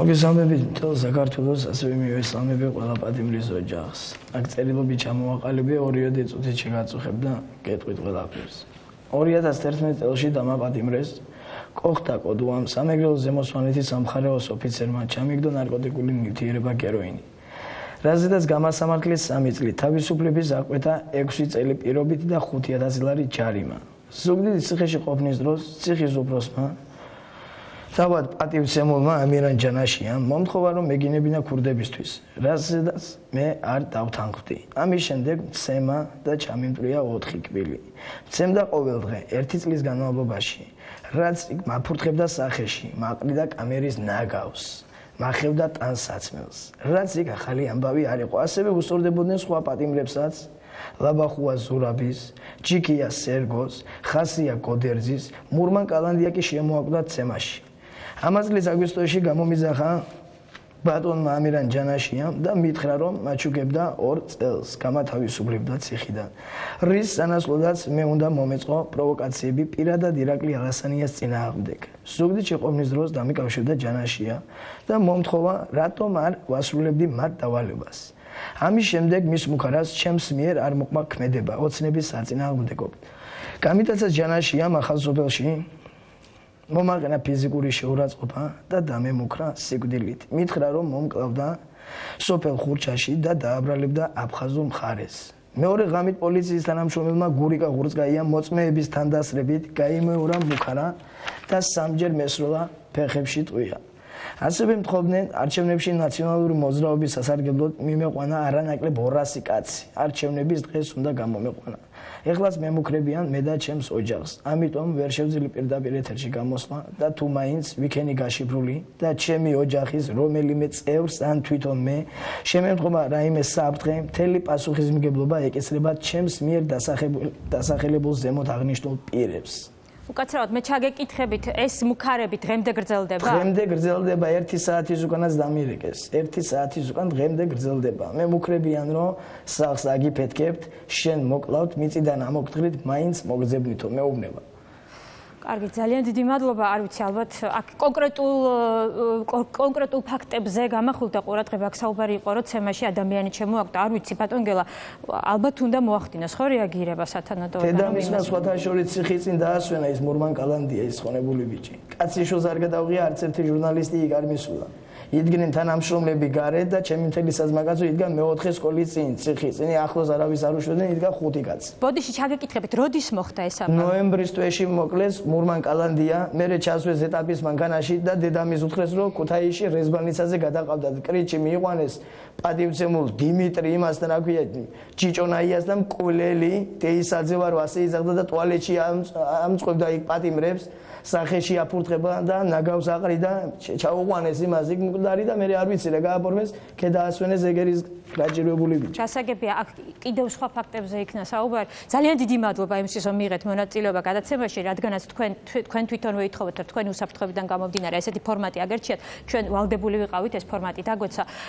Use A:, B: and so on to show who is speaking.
A: მოგესალმებით მთელ საქართველოს, ასევე მივესალმები ყველა პატიმრის ოჯახს. აქ წერილობი ჩამოვაყალიბე 2 წუთით შეგაწუხებ და გეტყვით ყველაფერს. 2011 წელს დამაპატიმრეს კოხთა კოდუამ სამეგრელოს ზემოსვანეთის სამხარეოს ოფიცერმა ჩამიგდო ნარკოტიკული ნივთიერება გეროინი. რაზედაც გამასამართლეს 3 წლით თავისუფლების აღკვეთა 6 წელი პირობით და 5000 ლარი ჯარიმა. ზუგდიდის ციხეში ყოფნის დროს ციხის უფროსმა თავად პატივცემულმა ამირან ჯანაშიამ მომთხოვა რომ მეგინებინა ქურდებისთვის, რაზედაც მე არ დავთანხმდი. ამის შემდეგ მცემა და ჩამიმტვრია 4 კბილი. მცემდა ყოველ დღე 1 წლის განმავლობაში, რაც იქ მაფურთხებდა სახეში, მაყრიდა კამერის ნაგავს, მახევდა ტანსაცმელს, რაც იქ ახალი ამბავი არ იყო. ასევე უსწორდებოდნენ სხვა პატიმრებსაც, ლაბახუა ზურაბის, ჯიქია სერგოს, ხასია გოდერძის, მურმან კალანდია კი შემოაკვდა ცემაში. ამას წლის აგვისტოში გამომიძახა ბატონმა ამირან ჯანაშიამ და მითხრა რომ მაჩუქებდა 2 წელს გამათავისუფლებდა ციხიდან. რის სანაცვლოდაც მე უნდა მომეწყო პროვოკაციები პირადად ირაკლი ალასანიას წინააღმდეგ. ზუგდიდში ყოფნის დროს დამიკავშირდა ჯანაშია და მომთხოვა რატომ არ ვასრულებდი მათ დავალებას. ამის შემდეგ მის მუქარას ჩემს მიერ არ მოყვა ქმედება ოცნების საწინააღმდეგოდ. გამიტაცა ჯანაშიამ ახალ სოფელში მომაყენა ფიზიკური შეურაცხყოფა და დამემუქრა სიკვდილით. მითხრა რომ მომკლავდა სოფელ ხურჩაში და დააბრალებდა აფხაზურ მხარეს. მეორე ღამით პოლიციის თანამშრომელმა გურიკა ღურწკაიამ მოწმეების თანდასრებით გაიმეორა მუქარა და 3ჯერ მესროლა ფეხებში ტყვია. ასევე მთხოვდნენ არჩევნებში ნაციონალური მოძრაობის სასარგებლოდ მიმეყვანა არანაკლებ 200 კაცი. არჩევნების დღეს უნდა გამომეყვანა. ეხლაც მემუქრებიან მე და ჩემს ოჯახს. ამიტომ ვერ შევძილი პირდაპირ ეთერში გამოსვლა და თუ მაინც ვიქენი გაშიფრული და ჩემი ოჯახის რომელიმე წევრს ან თვითონ მე შემემთხვევა რაიმე საფრთხე, მთელი პასუხისმგებლობა ეკისრება ჩემს მიერ დასახელებულ ზემოთ აღნიშნულ პირებს.
B: უკაცრავად მე ჩაგეკითხებით ეს მუქარები დღემდე გრძელდება?
A: დღემდე გრძელდება 1 საათის უკანაც დამირეკეს. 1 საათის უკან დღემდე გრძელდება. მე მუქრებიან რომ სახს აგიფეთქებთ, შენ მოკლავთ, მიწიდან ამოგთხრით, მაინც მოგძებნითო, მეუბნება.
B: კარგი, ძალიან დიდი მადლობა. არ ვიცი, ალბათ აქ კონკრეტულ ფაქტებზე გამახვილდა ყურადღება, აქ საუბარი იყო რომ ცემაში ადამიანი შემოაგდა. არ ვიცი, ბატონგელა, ალბათ უნდა მოახდინოს ხო რეაგირება სათანადო ორგანო.
A: დედამისმა სხვათა შორის ციხის წინ დაასვენა ის მურმან კალანდია, ის ხონებული ბიჭი. კაცი შულს არ გადავღია, არც ერთი ჟურნალისტი იქ არ მისულა. იდგნენ თანამშრომლები გარეთ და ჩემი მთელი საზმაკაცო იდგა მე-4 სკოლის წინ, ციხის წინ, ახლოს არავის არ უშვებდნენ, იდგა 5 კაცი.
B: ბოდიში ჩაგეკითხებით, როდის მოხდა ეს აბა?
A: ნოემბრის თვეში მოკლეს მურმან კალანდია, მერე ჩასვეს ეტაპის მანქანაში და დედამის უთხრეს რომ ქუთაისში რეზბანიცაზე გადაყავდათ. კრიჩი მიიყვანეს პატივცემულ დიმიტრი იმასთან, რა ქვია, ჭიჭონაიას და მკვლელი დეისაძე ვარო ასე იზაღდა და ტუალეტში ამწყობდა იქ პატიმრებს. სახეში აფურთხება და ნაგავს აყრიდა, ჩაუყვანეს იმას იქ მკვდარი და მე არ ვიცი რა გააფორმეს, ქედაასვენეს ეგერის გაჭირვებული ბიჭი.
B: ჩასაგებია, აქ კიდევ სხვა ფაქტებზე იქნა საუბარი. ძალიან დიდი მადლობა იმისთვის რომ მიიღეთ მონაწილეობა გადაცემაში, რადგანაც თქვენ თვითონვე ითხოვეთ, რომ თქვენი უსაფრთხოებიდან გამომდინარე ესეთი ფორმატი აგერჩიათ, ჩვენ ვალდებული ვიყავით ეს ფორმატი დაგვეცა.